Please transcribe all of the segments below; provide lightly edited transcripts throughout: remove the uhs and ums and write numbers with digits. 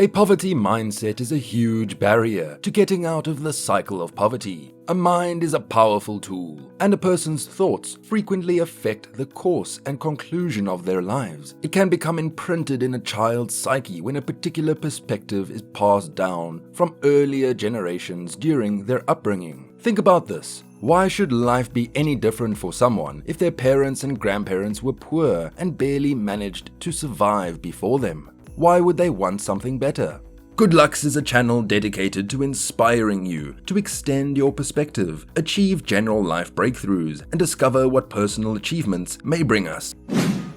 A poverty mindset is a huge barrier to getting out of the cycle of poverty. A mind is a powerful tool, and a person's thoughts frequently affect the course and conclusion of their lives. It can become imprinted in a child's psyche when a particular perspective is passed down from earlier generations during their upbringing. Think about this. Why should life be any different for someone if their parents and grandparents were poor and barely managed to survive before them? Why would they want something better? Good Lucks is a channel dedicated to inspiring you to extend your perspective, achieve general life breakthroughs, and discover what personal achievements may bring us.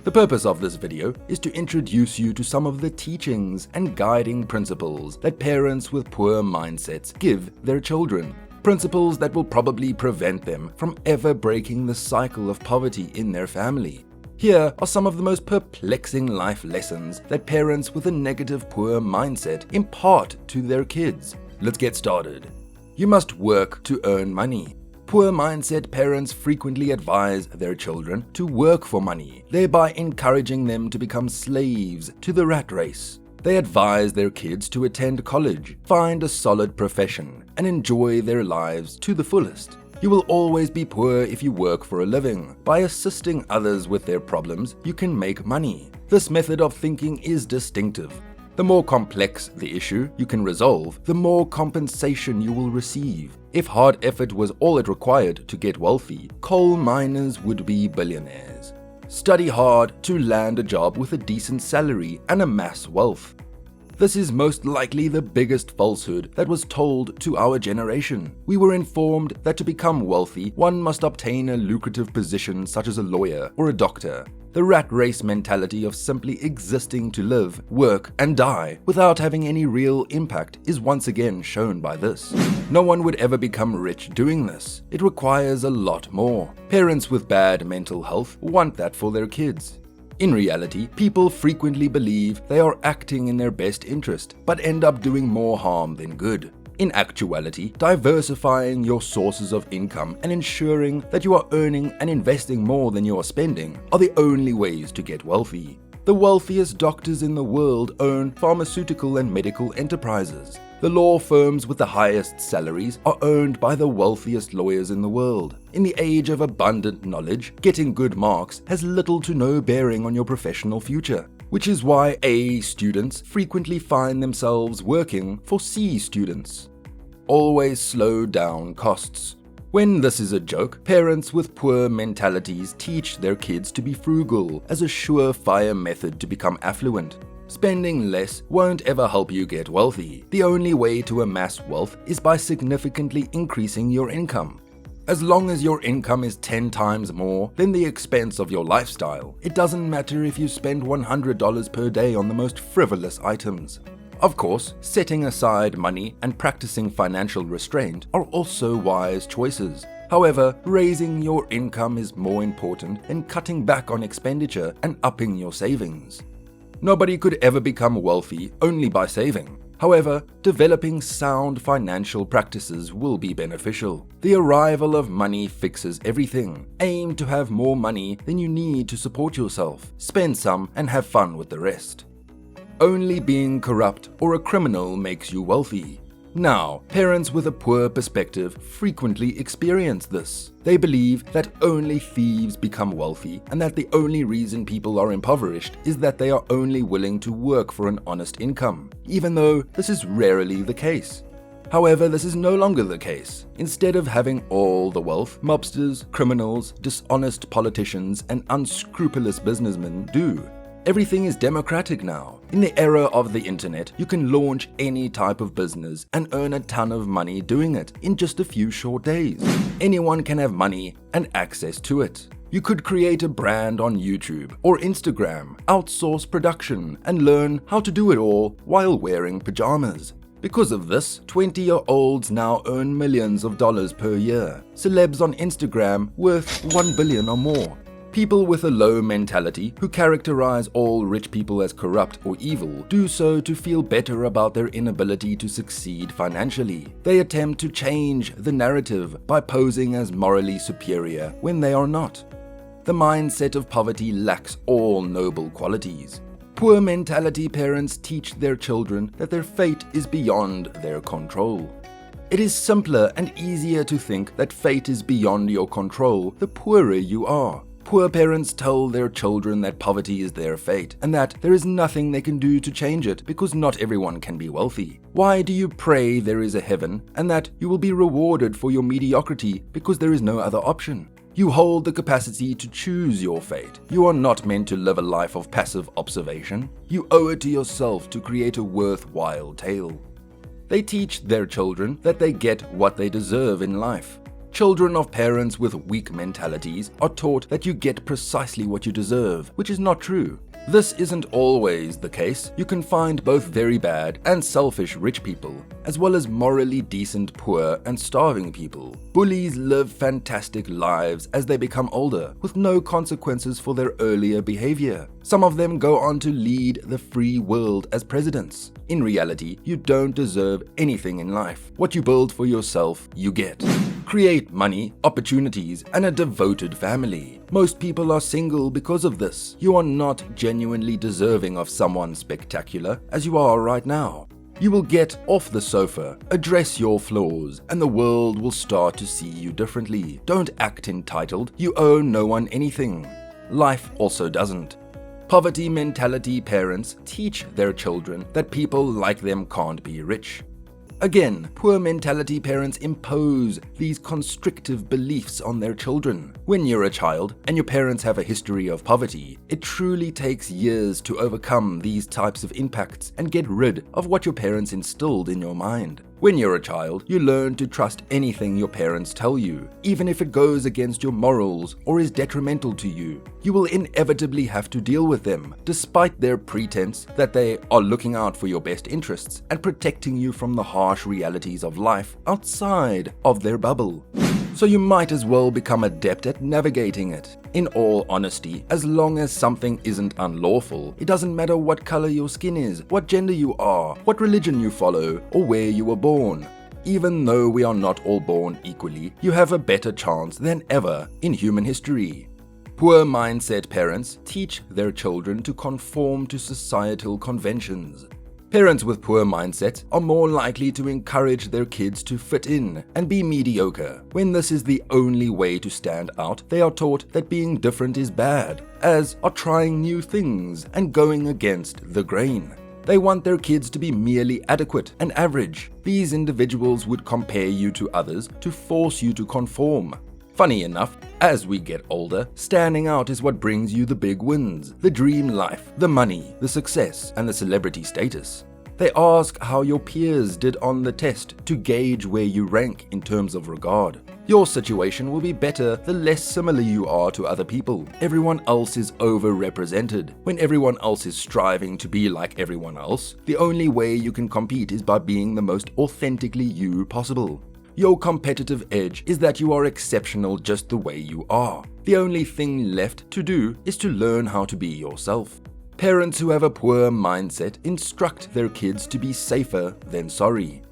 The purpose of this video is to introduce you to some of the teachings and guiding principles that parents with poor mindsets give their children. Principles that will probably prevent them from ever breaking the cycle of poverty in their family. Here are some of the most perplexing life lessons that parents with a negative poor mindset impart to their kids. Let's get started. You must work to earn money. Poor mindset parents frequently advise their children to work for money, thereby encouraging them to become slaves to the rat race. They advise their kids to attend college, find a solid profession, and enjoy their lives to the fullest. You will always be poor if you work for a living. By assisting others with their problems, you can make money. This method of thinking is distinctive. The more complex the issue you can resolve, the more compensation you will receive. If hard effort was all it required to get wealthy, coal miners would be billionaires. Study hard to land a job with a decent salary and amass wealth. This is most likely the biggest falsehood that was told to our generation. We were informed that to become wealthy, one must obtain a lucrative position such as a lawyer or a doctor. The rat race mentality of simply existing to live, work, and die without having any real impact is once again shown by this. No one would ever become rich doing this. It requires a lot more. Parents with bad mental health want that for their kids. In reality, people frequently believe they are acting in their best interest, but end up doing more harm than good. In actuality, diversifying your sources of income and ensuring that you are earning and investing more than you are spending are the only ways to get wealthy. The wealthiest doctors in the world own pharmaceutical and medical enterprises. The law firms with the highest salaries are owned by the wealthiest lawyers in the world. In the age of abundant knowledge, getting good marks has little to no bearing on your professional future, which is why A students frequently find themselves working for C students. Always slow down costs. When this is a joke, parents with poor mentalities teach their kids to be frugal as a surefire method to become affluent. Spending less won't ever help you get wealthy. The only way to amass wealth is by significantly increasing your income. As long as your income is 10 times more than the expense of your lifestyle, it doesn't matter if you spend $100 per day on the most frivolous items. Of course, setting aside money and practicing financial restraint are also wise choices. However, raising your income is more important than cutting back on expenditure and upping your savings. Nobody could ever become wealthy only by saving. However, developing sound financial practices will be beneficial. The arrival of money fixes everything. Aim to have more money than you need to support yourself. Spend some and have fun with the rest. Only being corrupt or a criminal makes you wealthy. Now, parents with a poor perspective frequently experience this. They believe that only thieves become wealthy and that the only reason people are impoverished is that they are only willing to work for an honest income, even though this is rarely the case. However, this is no longer the case. Instead of having all the wealth, mobsters, criminals, dishonest politicians, and unscrupulous businessmen do. Everything is democratic now. In the era of the internet, you can launch any type of business and earn a ton of money doing it in just a few short days. Anyone can have money and access to it. You could create a brand on YouTube or Instagram, outsource production, and learn how to do it all while wearing pajamas. Because of this, 20-year-olds now earn millions of dollars per year. Celebs on Instagram worth 1 billion or more. People with a low mentality who characterize all rich people as corrupt or evil do so to feel better about their inability to succeed financially. They attempt to change the narrative by posing as morally superior when they are not. The mindset of poverty lacks all noble qualities. Poor mentality parents teach their children that their fate is beyond their control. It is simpler and easier to think that fate is beyond your control the poorer you are. Poor parents tell their children that poverty is their fate and that there is nothing they can do to change it because not everyone can be wealthy. Why do you pray there is a heaven and that you will be rewarded for your mediocrity because there is no other option? You hold the capacity to choose your fate. You are not meant to live a life of passive observation. You owe it to yourself to create a worthwhile tale. They teach their children that they get what they deserve in life. Children of parents with weak mentalities are taught that you get precisely what you deserve, which is not true. This isn't always the case. You can find both very bad and selfish rich people, as well as morally decent poor and starving people. Bullies live fantastic lives as they become older, with no consequences for their earlier behavior. Some of them go on to lead the free world as presidents. In reality, you don't deserve anything in life. What you build for yourself, you get. Create money, opportunities, and a devoted family. Most people are single because of this. You are not genuinely deserving of someone spectacular as you are right now. You will get off the sofa, address your flaws, and the world will start to see you differently. Don't act entitled. You owe no one anything. Life also doesn't. Poverty mentality parents teach their children that people like them can't be rich. Again, poor mentality parents impose these constrictive beliefs on their children. When you're a child and your parents have a history of poverty, it truly takes years to overcome these types of impacts and get rid of what your parents instilled in your mind. When you're a child, you learn to trust anything your parents tell you, even if it goes against your morals or is detrimental to you. You will inevitably have to deal with them, despite their pretense that they are looking out for your best interests and protecting you from the harsh realities of life outside of their bubble. So you might as well become adept at navigating it. In all honesty, as long as something isn't unlawful, it doesn't matter what color your skin is, what gender you are, what religion you follow, or where you were born. Even though we are not all born equally, you have a better chance than ever in human history. Poor mindset parents teach their children to conform to societal conventions. Parents with poor mindsets are more likely to encourage their kids to fit in and be mediocre. When this is the only way to stand out, they are taught that being different is bad, as are trying new things and going against the grain. They want their kids to be merely adequate and average. These individuals would compare you to others to force you to conform. Funny enough, as we get older, standing out is what brings you the big wins, the dream life, the money, the success, and the celebrity status. They ask how your peers did on the test to gauge where you rank in terms of regard. Your situation will be better the less similar you are to other people. Everyone else is overrepresented. When everyone else is striving to be like everyone else, the only way you can compete is by being the most authentically you possible. Your competitive edge is that you are exceptional just the way you are. The only thing left to do is to learn how to be yourself. Parents who have a poor mindset instruct their kids to be safer than sorry.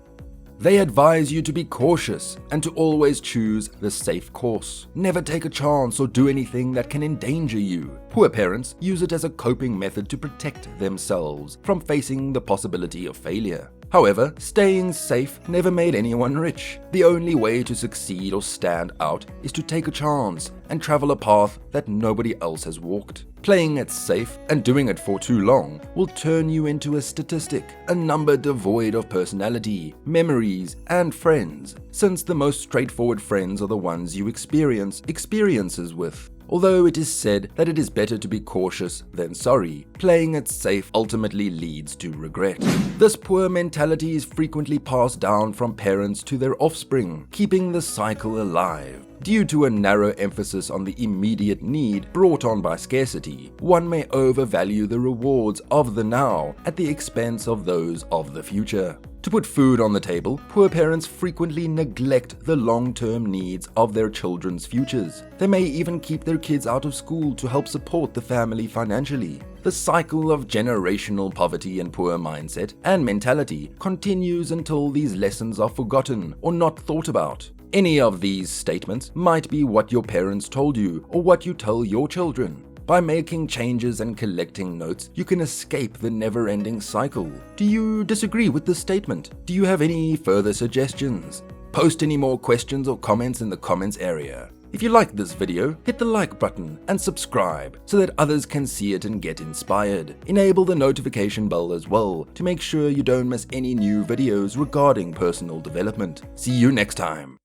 They advise you to be cautious and to always choose the safe course. Never take a chance or do anything that can endanger you. Poor parents use it as a coping method to protect themselves from facing the possibility of failure. However, staying safe never made anyone rich. The only way to succeed or stand out is to take a chance and travel a path that nobody else has walked. Playing it safe and doing it for too long will turn you into a statistic, a number devoid of personality, memories, and friends, since the most straightforward friends are the ones you experience experiences with. Although it is said that it is better to be cautious than sorry, playing it safe ultimately leads to regret. This poor mentality is frequently passed down from parents to their offspring, keeping the cycle alive. Due to a narrow emphasis on the immediate need brought on by scarcity, one may overvalue the rewards of the now at the expense of those of the future. To put food on the table, poor parents frequently neglect the long-term needs of their children's futures. They may even keep their kids out of school to help support the family financially. The cycle of generational poverty and poor mindset and mentality continues until these lessons are forgotten or not thought about. Any of these statements might be what your parents told you or what you tell your children. By making changes and collecting notes, you can escape the never-ending cycle. Do you disagree with this statement? Do you have any further suggestions? Post any more questions or comments in the comments area. If you liked this video, hit the like button and subscribe so that others can see it and get inspired. Enable the notification bell as well to make sure you don't miss any new videos regarding personal development. See you next time.